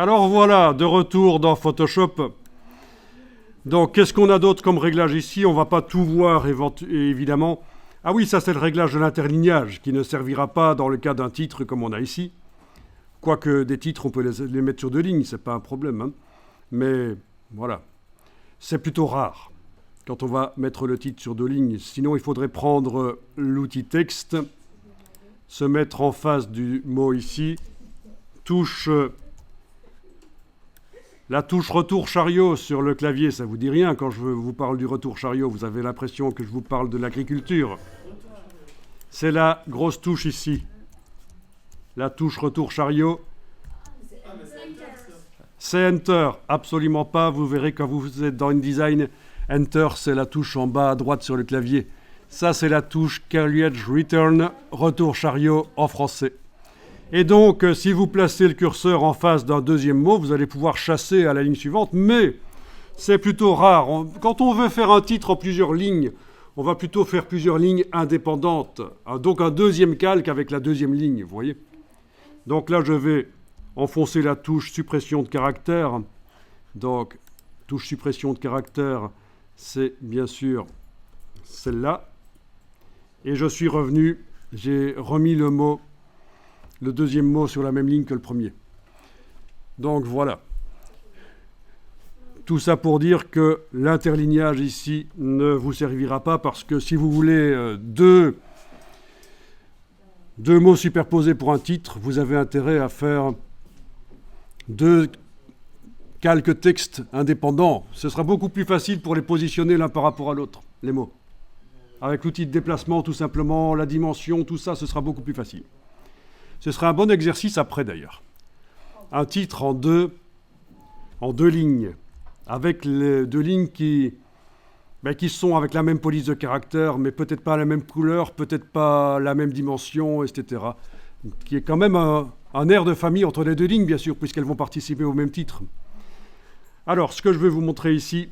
Alors voilà, de retour dans Photoshop. Donc, qu'est-ce qu'on a d'autre comme réglage ici? On ne va pas tout voir, évidemment. Ah oui, ça c'est le réglage de l'interlignage, qui ne servira pas dans le cas d'un titre comme on a ici. Quoique des titres, on peut les mettre sur deux lignes, c'est pas un problème. Hein. Mais voilà, c'est plutôt rare quand on va mettre le titre sur deux lignes. Sinon, il faudrait prendre l'outil texte, se mettre en face du mot ici, la touche retour chariot sur le clavier, ça vous dit rien quand je vous parle du retour chariot, vous avez l'impression que je vous parle de l'agriculture. C'est la grosse touche ici, la touche retour chariot. C'est Enter, absolument pas, vous verrez quand vous êtes dans InDesign, Enter c'est la touche en bas à droite sur le clavier. Ça c'est la touche Carriage Return, retour chariot en français. Et donc, si vous placez le curseur en face d'un deuxième mot, vous allez pouvoir chasser à la ligne suivante, mais c'est plutôt rare. Quand on veut faire un titre en plusieurs lignes, on va plutôt faire plusieurs lignes indépendantes. Donc un deuxième calque avec la deuxième ligne, vous voyez. Donc là, je vais enfoncer la touche suppression de caractère. Donc, touche suppression de caractère, c'est bien sûr celle-là. Et je suis revenu, j'ai remis le deuxième mot sur la même ligne que le premier. Donc voilà. Tout ça pour dire que l'interlignage ici ne vous servira pas parce que si vous voulez deux mots superposés pour un titre, vous avez intérêt à faire deux calques texte indépendants. Ce sera beaucoup plus facile pour les positionner l'un par rapport à l'autre, les mots. Avec l'outil de déplacement, tout simplement, la dimension, tout ça, ce sera beaucoup plus facile. Ce sera un bon exercice après, d'ailleurs. Un titre en deux lignes, avec les deux lignes qui sont avec la même police de caractère, mais peut-être pas la même couleur, peut-être pas la même dimension, etc. Qui est quand même un air de famille entre les deux lignes, bien sûr, puisqu'elles vont participer au même titre. Alors, ce que je vais vous montrer ici,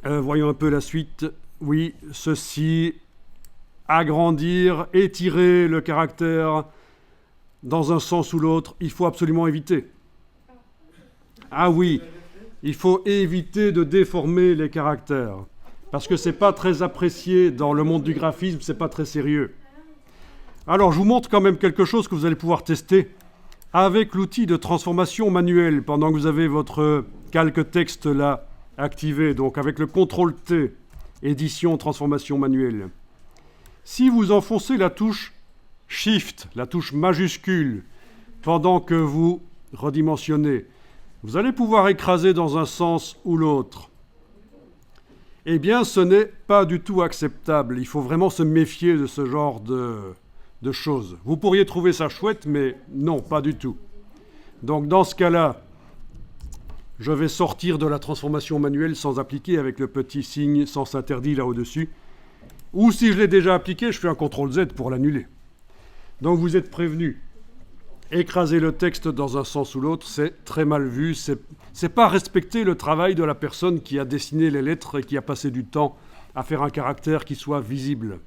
voyons un peu la suite. Oui, ceci, agrandir, étirer le caractère dans un sens ou l'autre, il faut absolument éviter. Ah oui, il faut éviter de déformer les caractères, parce que ce n'est pas très apprécié dans le monde du graphisme, ce n'est pas très sérieux. Alors, je vous montre quand même quelque chose que vous allez pouvoir tester avec l'outil de transformation manuelle, pendant que vous avez votre calque texte là activé, donc avec le CTRL-T, édition, transformation manuelle. Si vous enfoncez la touche Shift, la touche majuscule, pendant que vous redimensionnez, vous allez pouvoir écraser dans un sens ou l'autre. Eh bien, ce n'est pas du tout acceptable. Il faut vraiment se méfier de ce genre de choses. Vous pourriez trouver ça chouette, mais non, pas du tout. Donc, dans ce cas-là, je vais sortir de la transformation manuelle sans appliquer avec le petit signe sens interdit là au-dessus. Ou si je l'ai déjà appliqué, je fais un CTRL-Z pour l'annuler. Donc vous êtes prévenus. Écraser le texte dans un sens ou l'autre, c'est très mal vu. C'est pas respecter le travail de la personne qui a dessiné les lettres et qui a passé du temps à faire un caractère qui soit visible.